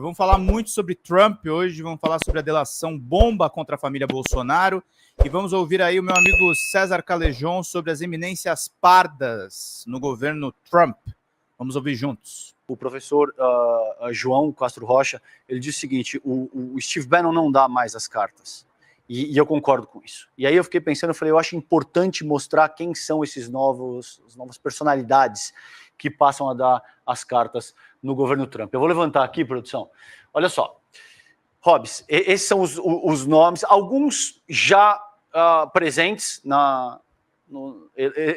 Vamos falar muito sobre Trump hoje, vamos falar sobre a delação bomba contra a família Bolsonaro e vamos ouvir aí o meu amigo César Calejon sobre as eminências pardas no governo Trump. Vamos ouvir juntos. O professor João Castro Rocha, ele disse o seguinte, o Steve Bannon não dá mais as cartas. E eu concordo com isso. E aí eu fiquei pensando, eu falei, eu acho importante mostrar quem são as novas personalidades que passam a dar as cartas no governo Trump. Eu vou levantar aqui, produção. Olha só. Hobbs, esses são os nomes, alguns já presentes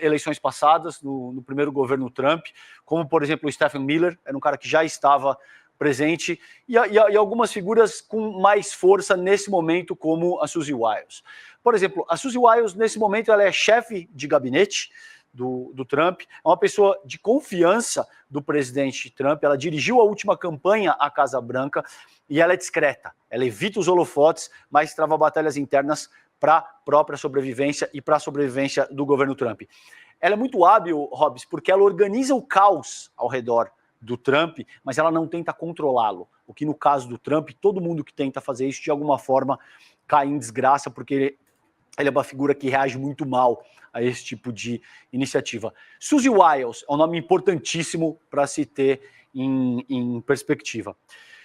eleições passadas, no primeiro governo Trump, como, por exemplo, o Stephen Miller, era um cara que já estava presente, e algumas figuras com mais força nesse momento, como a Suzy Wiles. Por exemplo, a Suzy Wiles, nesse momento, ela é chefe de gabinete do Trump, é uma pessoa de confiança do presidente Trump, ela dirigiu a última campanha à Casa Branca, e ela é discreta, ela evita os holofotes, mas trava batalhas internas para a própria sobrevivência e para a sobrevivência do governo Trump. Ela é muito hábil, Hobbs, porque ela organiza o caos ao redor do Trump, mas ela não tenta controlá-lo. O que no caso do Trump, todo mundo que tenta fazer isso, de alguma forma, cai em desgraça, porque ele é uma figura que reage muito mal a esse tipo de iniciativa. Suzy Wiles é um nome importantíssimo para se ter em perspectiva.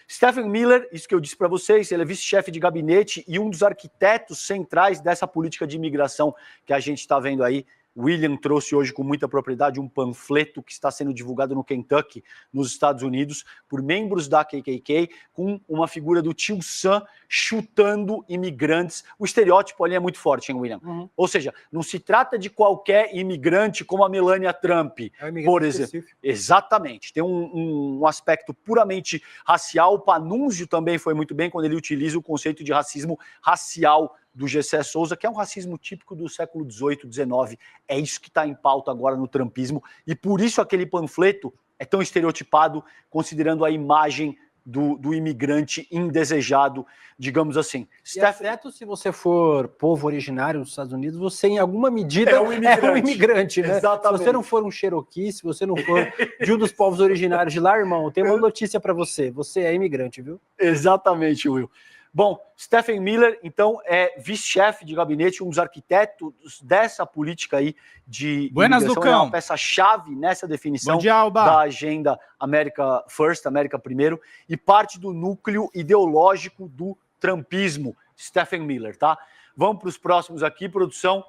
Stephen Miller, isso que eu disse para vocês, ele é vice-chefe de gabinete e um dos arquitetos centrais dessa política de imigração que a gente está vendo aí. William trouxe hoje com muita propriedade um panfleto que está sendo divulgado no Kentucky, nos Estados Unidos, por membros da KKK, com uma figura do tio Sam chutando imigrantes. O estereótipo ali é muito forte, hein, William? Uhum. Ou seja, não se trata de qualquer imigrante como a Melania Trump, por exemplo. Específico. Exatamente. Tem um aspecto puramente racial. O Panunzio também foi muito bem quando ele utiliza o conceito de racismo racial do Gessé Souza, que é um racismo típico do século XVIII, XIX. É isso que está em pauta agora no trumpismo, e por isso aquele panfleto é tão estereotipado, considerando a imagem do imigrante indesejado, digamos assim. Exceto se você for povo originário dos Estados Unidos, você em alguma medida é um imigrante, né? Exatamente. Se você não for um Cherokee, se você não for de um dos povos originários de lá, irmão, tem uma notícia para você, você é imigrante, viu? Exatamente, Will. Bom, Stephen Miller, então, é vice-chefe de gabinete, um dos arquitetos dessa política aí de imigração. É uma peça-chave nessa definição da agenda America First, América Primeiro, e parte do núcleo ideológico do trumpismo, Stephen Miller, tá? Vamos para os próximos aqui, produção.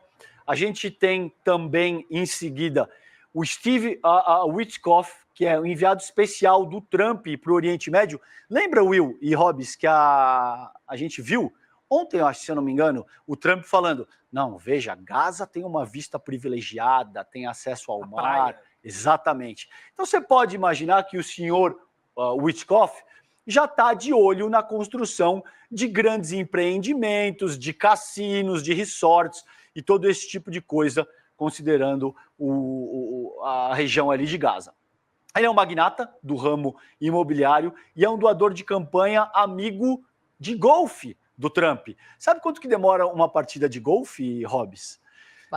A gente tem também, em seguida, o Steve Witkoff, que é o enviado especial do Trump para o Oriente Médio. Lembra, Will e Hobbs, que a gente viu ontem, eu acho, se eu não me engano, o Trump falando, não, veja, Gaza tem uma vista privilegiada, tem acesso ao mar. Praia. Exatamente. Então você pode imaginar que o senhor Witkoff já está de olho na construção de grandes empreendimentos, de cassinos, de resorts e todo esse tipo de coisa, considerando a região ali de Gaza. Ele é um magnata do ramo imobiliário e é um doador de campanha amigo de golfe do Trump. Sabe quanto que demora uma partida de golfe, Hobbs?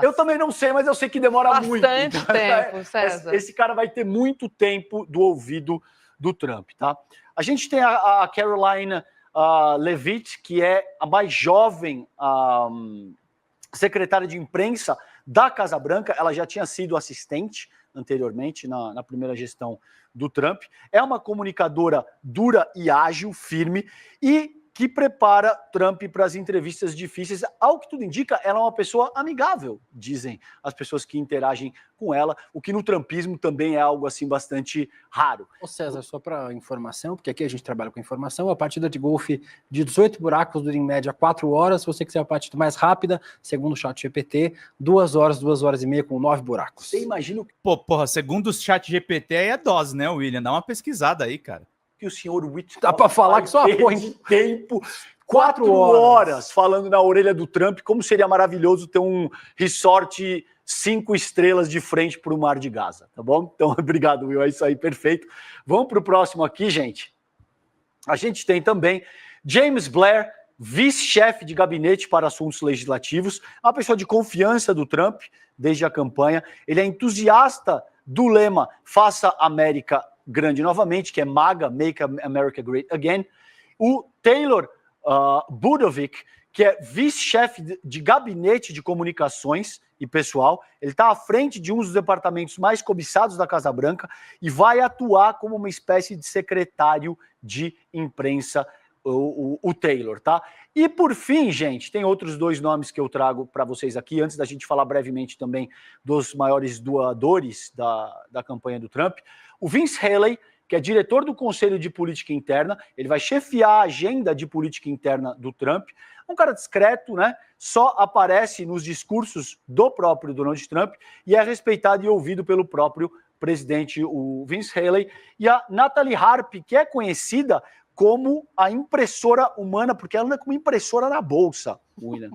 Eu também não sei, mas eu sei que demora muito. Bastante tempo, César. Esse cara vai ter muito tempo do ouvido do Trump, tá? A gente tem a Caroline Leavitt, que é a mais jovem secretária de imprensa da Casa Branca. Ela já tinha sido assistente anteriormente, na primeira gestão do Trump. É uma comunicadora dura e ágil, firme, e que prepara Trump para as entrevistas difíceis. Ao que tudo indica, ela é uma pessoa amigável, dizem as pessoas que interagem com ela, o que no trumpismo também é algo assim bastante raro. Ô César, só para informação, porque aqui a gente trabalha com informação, a partida de golfe de 18 buracos dura em média 4 horas, se você quiser a partida mais rápida, segundo o ChatGPT, 2 horas, 2 horas e meia com 9 buracos. Você imagina o que... Porra, segundo o ChatGPT aí é dose, né, William? Dá uma pesquisada aí, cara. Que o senhor Witkoff dá para falar que só perde tempo 4 horas falando na orelha do Trump como seria maravilhoso ter um resort 5 estrelas de frente para o mar de Gaza, tá bom? Então, obrigado, Will, é isso aí, perfeito. Vamos para o próximo aqui, gente. A gente tem também James Blair, vice-chefe de gabinete para assuntos legislativos, uma pessoa de confiança do Trump desde a campanha. Ele é entusiasta do lema Faça América grande novamente, que é MAGA, Make America Great Again. O Taylor Budovic, que é vice-chefe de gabinete de comunicações e pessoal. Ele está à frente de um dos departamentos mais cobiçados da Casa Branca e vai atuar como uma espécie de secretário de imprensa, o Taylor, tá? E por fim, gente, tem outros dois nomes que eu trago para vocês aqui, antes da gente falar brevemente também dos maiores doadores da campanha do Trump. O Vince Haley, que é diretor do Conselho de Política Interna, ele vai chefiar a agenda de política interna do Trump. Um cara discreto, né? Só aparece nos discursos do próprio Donald Trump e é respeitado e ouvido pelo próprio presidente, o Vince Haley. E a Natalie Harp, que é conhecida como a impressora humana, porque ela anda como impressora na bolsa, William.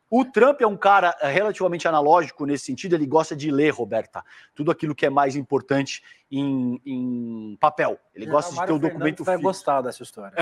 O Trump é um cara relativamente analógico nesse sentido, ele gosta de ler, Roberta, tudo aquilo que é mais importante em papel. Ele gosta de ter o documento físico. Vai gostar dessa história.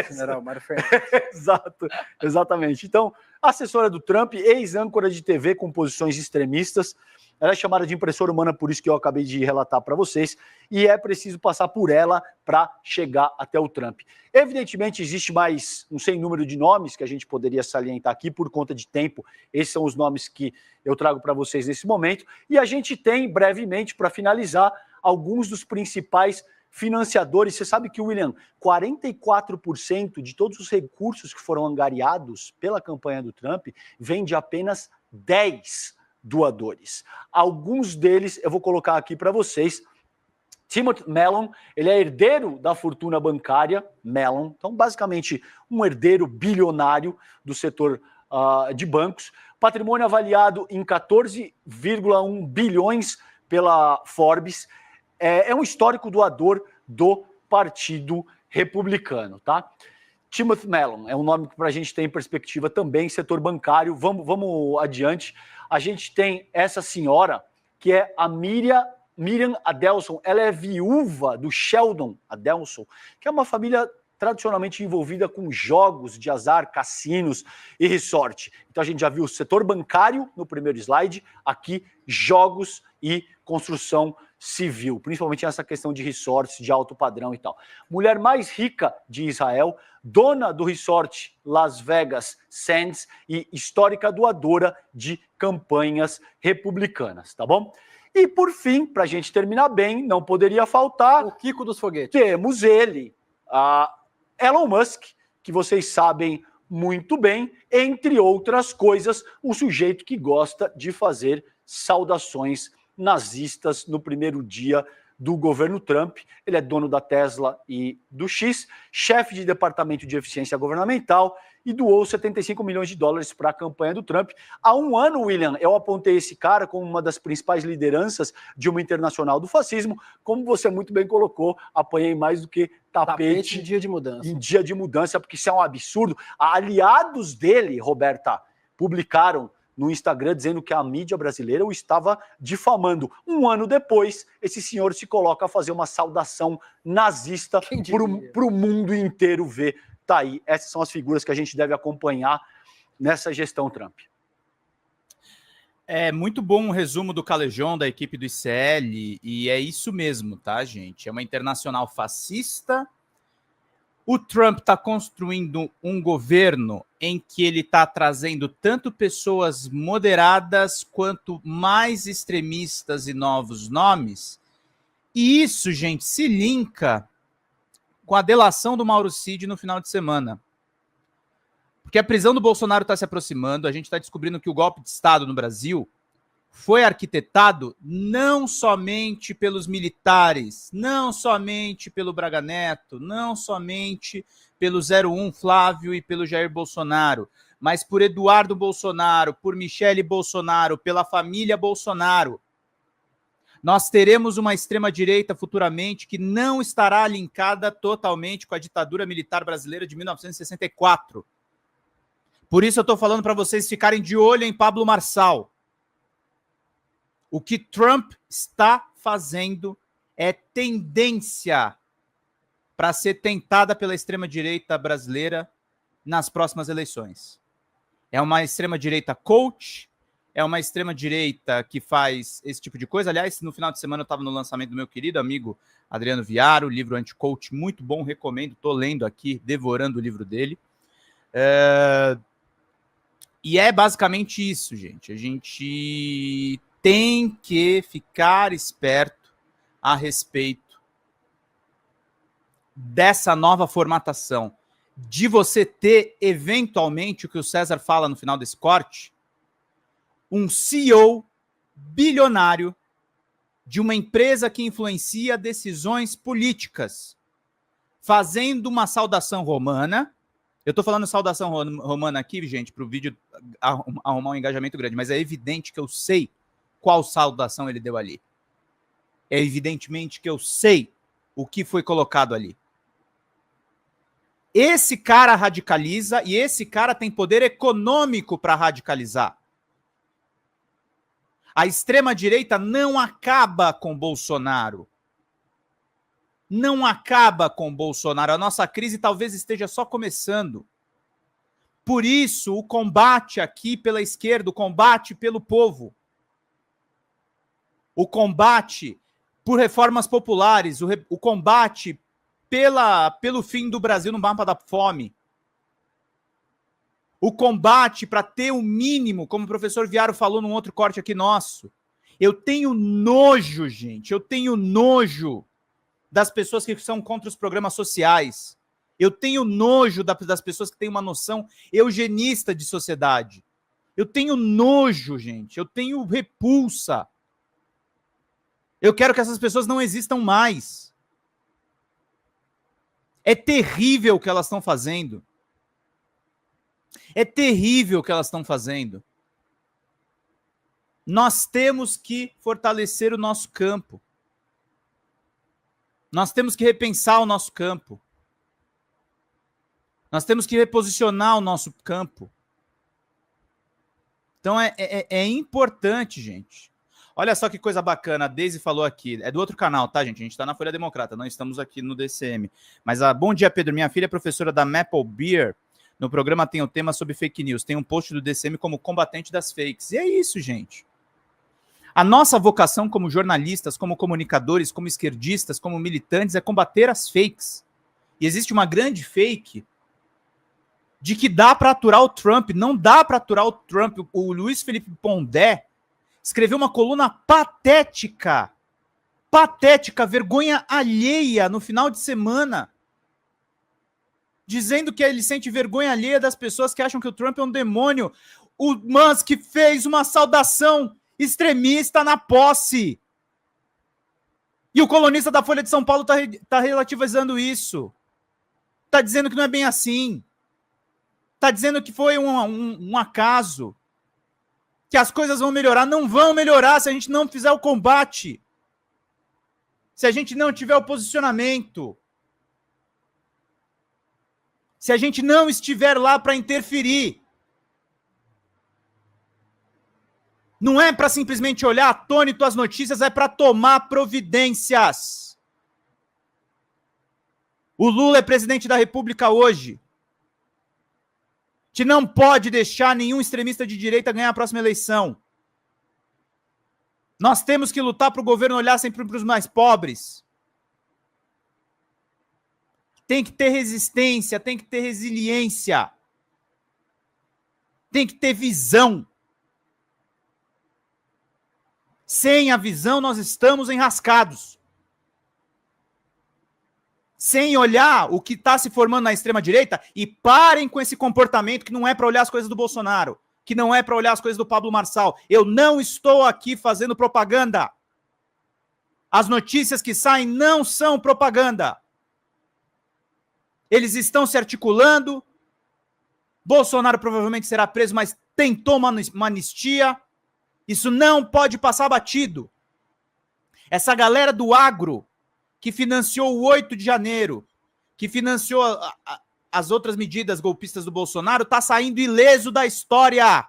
General Mário Fernandes. Exato, exatamente. Então, assessora do Trump, ex-âncora de TV com posições extremistas, ela é chamada de impressora humana, por isso que eu acabei de relatar para vocês, e é preciso passar por ela para chegar até o Trump. Evidentemente, existe mais um sem número de nomes que a gente poderia salientar aqui por conta de tempo. Esses são os nomes que eu trago para vocês nesse momento. E a gente tem, brevemente, para finalizar, alguns dos principais financiadores. Você sabe que, William, 44% de todos os recursos que foram angariados pela campanha do Trump vem de apenas 10 doadores. Alguns deles eu vou colocar aqui para vocês. Timothy Mellon, ele é herdeiro da fortuna bancária Mellon, então basicamente um herdeiro bilionário do setor de bancos, patrimônio avaliado em 14,1 bilhões pela Forbes, é um histórico doador do Partido Republicano, tá? Timothy Mellon é um nome que para a gente tem em perspectiva também, setor bancário. Vamos adiante. A gente tem essa senhora, que é a Miriam Adelson. Ela é viúva do Sheldon Adelson, que é uma família tradicionalmente envolvida com jogos de azar, cassinos e resort. Então a gente já viu o setor bancário no primeiro slide, aqui jogos e construção civil, principalmente nessa questão de resorts de alto padrão e tal. Mulher mais rica de Israel, dona do resort Las Vegas Sands e histórica doadora de campanhas republicanas, tá bom? E por fim, para a gente terminar bem, não poderia faltar... O Kiko dos Foguetes. Temos ele, Elon Musk, que vocês sabem muito bem, entre outras coisas, o sujeito que gosta de fazer saudações nazistas no primeiro dia do governo Trump. Ele é dono da Tesla e do X, chefe de departamento de eficiência governamental e doou 75 milhões de dólares para a campanha do Trump. Há um ano, William, eu apontei esse cara como uma das principais lideranças de uma internacional do fascismo. Como você muito bem colocou, apanhei mais do que tapete em dia de mudança. Em dia de mudança, porque isso é um absurdo. Aliados dele, Roberta, publicaram no Instagram dizendo que a mídia brasileira o estava difamando. Um ano depois, esse senhor se coloca a fazer uma saudação nazista para o mundo inteiro ver. Tá aí, essas são as figuras que a gente deve acompanhar nessa gestão Trump. É muito bom o resumo do Calejão, da equipe do ICL, e é isso mesmo, tá, gente? É uma internacional fascista. O Trump está construindo um governo em que ele está trazendo tanto pessoas moderadas quanto mais extremistas e novos nomes. E isso, gente, se linka com a delação do Mauro Cid no final de semana. Porque a prisão do Bolsonaro está se aproximando, a gente está descobrindo que o golpe de Estado no Brasil foi arquitetado não somente pelos militares, não somente pelo Braga Neto, não somente pelo 01 Flávio e pelo Jair Bolsonaro, mas por Eduardo Bolsonaro, por Michele Bolsonaro, pela família Bolsonaro. Nós teremos uma extrema-direita futuramente que não estará linkada totalmente com a ditadura militar brasileira de 1964. Por isso eu estou falando para vocês ficarem de olho em Pablo Marçal. O que Trump está fazendo é tendência para ser tentada pela extrema-direita brasileira nas próximas eleições. É uma extrema-direita coach, é uma extrema-direita que faz esse tipo de coisa. Aliás, no final de semana eu estava no lançamento do meu querido amigo Adriano Viaro, livro Anti-Coach, muito bom, recomendo, estou lendo aqui, devorando o livro dele. E é basicamente isso, gente. A gente tem que ficar esperto a respeito dessa nova formatação, de você ter, eventualmente, o que o César fala no final desse corte, um CEO bilionário de uma empresa que influencia decisões políticas, fazendo uma saudação romana. Eu estou falando saudação romana aqui, gente, para o vídeo arrumar um engajamento grande, mas é evidente que eu sei qual saudação ele deu ali. É evidentemente que eu sei o que foi colocado ali. Esse cara radicaliza e esse cara tem poder econômico para radicalizar. A extrema-direita não acaba com Bolsonaro. Não acaba com Bolsonaro. A nossa crise talvez esteja só começando. Por isso, o combate aqui pela esquerda, o combate pelo povo, o combate por reformas populares, o combate pelo fim do Brasil no mapa da fome, o combate para ter o mínimo, como o professor Viaro falou num outro corte aqui nosso. Eu tenho nojo, gente, eu tenho nojo das pessoas que são contra os programas sociais. Eu tenho nojo das pessoas que têm uma noção eugenista de sociedade. Eu tenho nojo, gente, eu tenho repulsa. Eu quero que essas pessoas não existam mais. É terrível o que elas estão fazendo. É terrível o que elas estão fazendo. Nós temos que fortalecer o nosso campo. Nós temos que repensar o nosso campo. Nós temos que reposicionar o nosso campo. Então é importante, gente. Olha só que coisa bacana, a Deise falou aqui, é do outro canal, tá, gente? A gente está na Folha Democrata, não estamos aqui no DCM. Mas, bom dia, Pedro, minha filha é professora da Maple Beer, no programa tem o tema sobre fake news, tem um post do DCM como combatente das fakes. E é isso, gente. A nossa vocação como jornalistas, como comunicadores, como esquerdistas, como militantes, é combater as fakes. E existe uma grande fake de que dá para aturar o Trump. Não dá para aturar o Trump. O Luiz Felipe Pondé escreveu uma coluna patética, vergonha alheia no final de semana, dizendo que ele sente vergonha alheia das pessoas que acham que o Trump é um demônio. O Musk fez uma saudação extremista na posse. E o colunista da Folha de São Paulo está relativizando isso. Está dizendo que não é bem assim. Está dizendo que foi um acaso. Que as coisas vão melhorar. Não vão melhorar se a gente não fizer o combate. Se a gente não tiver o posicionamento. Se a gente não estiver lá para interferir. Não é para simplesmente olhar atônito as notícias, é para tomar providências. O Lula é presidente da República hoje. A gente não pode deixar nenhum extremista de direita ganhar a próxima eleição. Nós temos que lutar para o governo olhar sempre para os mais pobres. Tem que ter resistência, tem que ter resiliência. Tem que ter visão. Sem a visão, nós estamos enrascados. Sem olhar o que está se formando na extrema-direita, e parem com esse comportamento que não é para olhar as coisas do Bolsonaro, que não é para olhar as coisas do Pablo Marçal. Eu não estou aqui fazendo propaganda. As notícias que saem não são propaganda. Eles estão se articulando. Bolsonaro provavelmente será preso, mas tentou uma anistia. Isso não pode passar batido. Essa galera do agro, que financiou o 8 de janeiro, que financiou as outras medidas golpistas do Bolsonaro, está saindo ileso da história.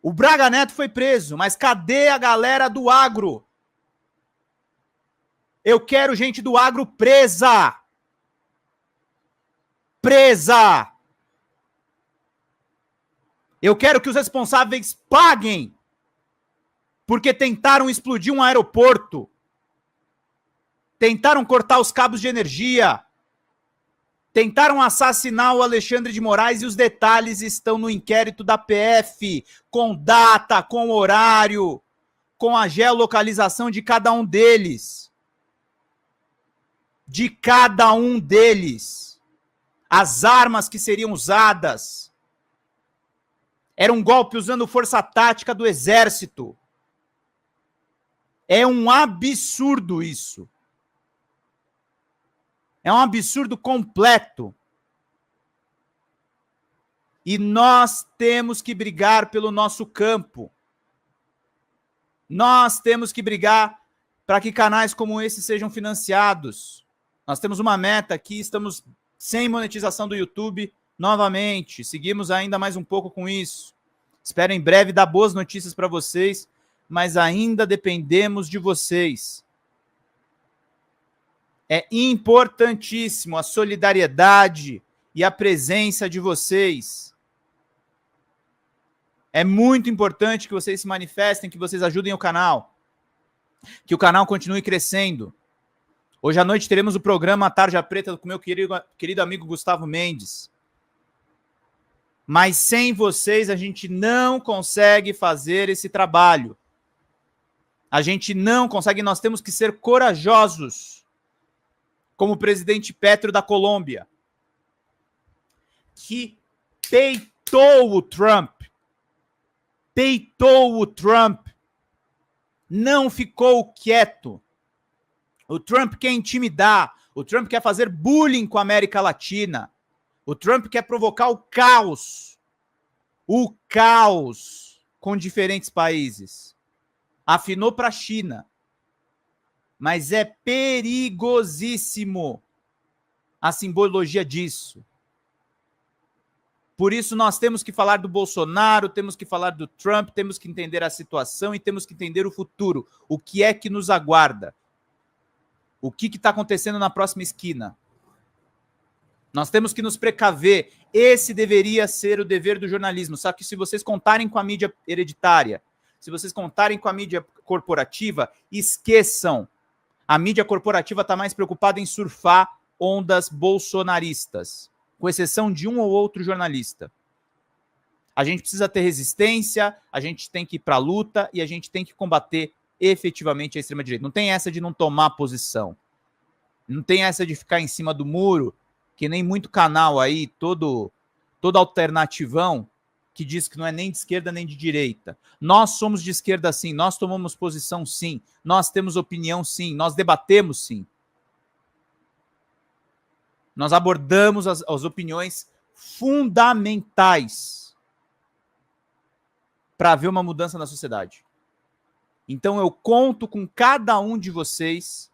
O Braga Neto foi preso, mas cadê a galera do agro? Eu quero gente do agro presa. Presa. Eu quero que os responsáveis paguem porque tentaram explodir um aeroporto. Tentaram cortar os cabos de energia. Tentaram assassinar o Alexandre de Moraes e os detalhes estão no inquérito da PF, com data, com horário, com a geolocalização de cada um deles. De cada um deles. As armas que seriam usadas. Era um golpe usando força tática do exército. É um absurdo isso. É um absurdo completo. E nós temos que brigar pelo nosso campo. Nós temos que brigar para que canais como esse sejam financiados. Nós temos uma meta aqui, estamos sem monetização do YouTube novamente. Seguimos ainda mais um pouco com isso. Espero em breve dar boas notícias para vocês, mas ainda dependemos de vocês. É importantíssimo a solidariedade e a presença de vocês. É muito importante que vocês se manifestem, que vocês ajudem o canal. Que o canal continue crescendo. Hoje à noite teremos o programa Tarja Preta com meu querido amigo Gustavo Mendes. Mas sem vocês a gente não consegue fazer esse trabalho. A gente não consegue, nós temos que ser corajosos. Como o presidente Petro da Colômbia, que peitou o Trump. Peitou o Trump. Não ficou quieto. O Trump quer intimidar. O Trump quer fazer bullying com a América Latina. O Trump quer provocar o caos. O caos com diferentes países. Afinou para a China. Mas é perigosíssimo a simbologia disso. Por isso nós temos que falar do Bolsonaro, temos que falar do Trump, temos que entender a situação e temos que entender o futuro. O que é que nos aguarda? O que está acontecendo na próxima esquina? Nós temos que nos precaver. Esse deveria ser o dever do jornalismo. Só que se vocês contarem com a mídia hereditária, se vocês contarem com a mídia corporativa, esqueçam. A mídia corporativa está mais preocupada em surfar ondas bolsonaristas, com exceção de um ou outro jornalista. A gente precisa ter resistência, a gente tem que ir para a luta e a gente tem que combater efetivamente a extrema-direita. Não tem essa de não tomar posição. Não tem essa de ficar em cima do muro, que nem muito canal aí, todo alternativão, que diz que não é nem de esquerda nem de direita. Nós somos de esquerda sim, nós tomamos posição sim, nós temos opinião sim, nós debatemos sim. Nós abordamos as opiniões fundamentais para haver uma mudança na sociedade. Então eu conto com cada um de vocês,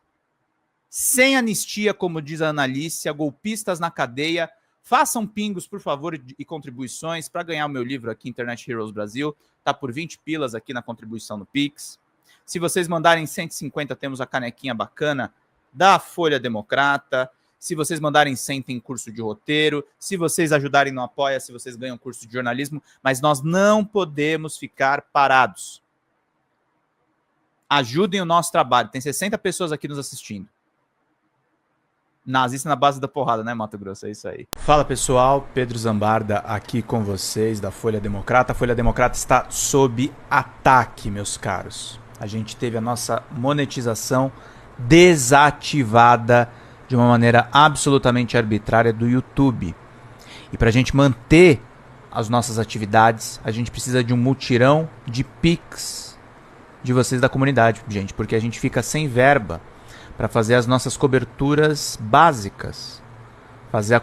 sem anistia, como diz a Analícia, golpistas na cadeia. Façam pingos, por favor, e contribuições para ganhar o meu livro aqui, Internet Heroes Brasil. Está por 20 pilas aqui na contribuição no Pix. Se vocês mandarem 150, temos a canequinha bacana da Folha Democrata. Se vocês mandarem 100, tem curso de roteiro. Se vocês ajudarem no Apoia, se vocês ganham curso de jornalismo. Mas nós não podemos ficar parados. Ajudem o nosso trabalho. Tem 60 pessoas aqui nos assistindo. Nazista na base da porrada, né, Mato Grosso? É isso aí. Fala, pessoal. Pedro Zambarda aqui com vocês da Folha Democrata. A Folha Democrata está sob ataque, meus caros. A gente teve a nossa monetização desativada de uma maneira absolutamente arbitrária do YouTube. E para a gente manter as nossas atividades, a gente precisa de um mutirão de Pix de vocês da comunidade, gente, porque a gente fica sem verba para fazer as nossas coberturas básicas, fazer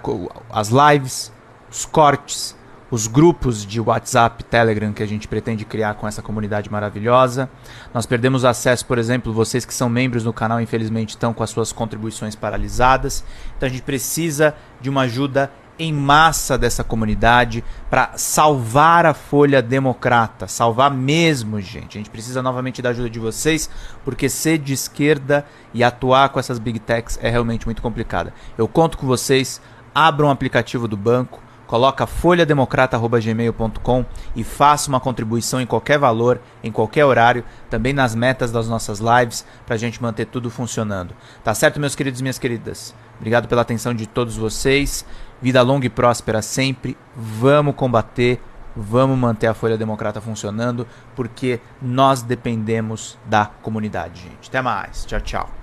as lives, os cortes, os grupos de WhatsApp, Telegram que a gente pretende criar com essa comunidade maravilhosa. Nós perdemos acesso, por exemplo, vocês que são membros do canal, infelizmente estão com as suas contribuições paralisadas. Então a gente precisa de uma ajuda em massa dessa comunidade para salvar a Folha Democrata, salvar mesmo, gente. A gente precisa novamente da ajuda de vocês, porque ser de esquerda e atuar com essas big techs é realmente muito complicado. Eu conto com vocês, abram o aplicativo do banco, coloca folhademocrata@gmail.com e faça uma contribuição em qualquer valor, em qualquer horário, também nas metas das nossas lives, pra gente manter tudo funcionando. Tá certo, meus queridos e minhas queridas? Obrigado pela atenção de todos vocês. Vida longa e próspera sempre. Vamos combater, vamos manter a Folha Democrata funcionando, porque nós dependemos da comunidade, gente. Até mais. Tchau, tchau.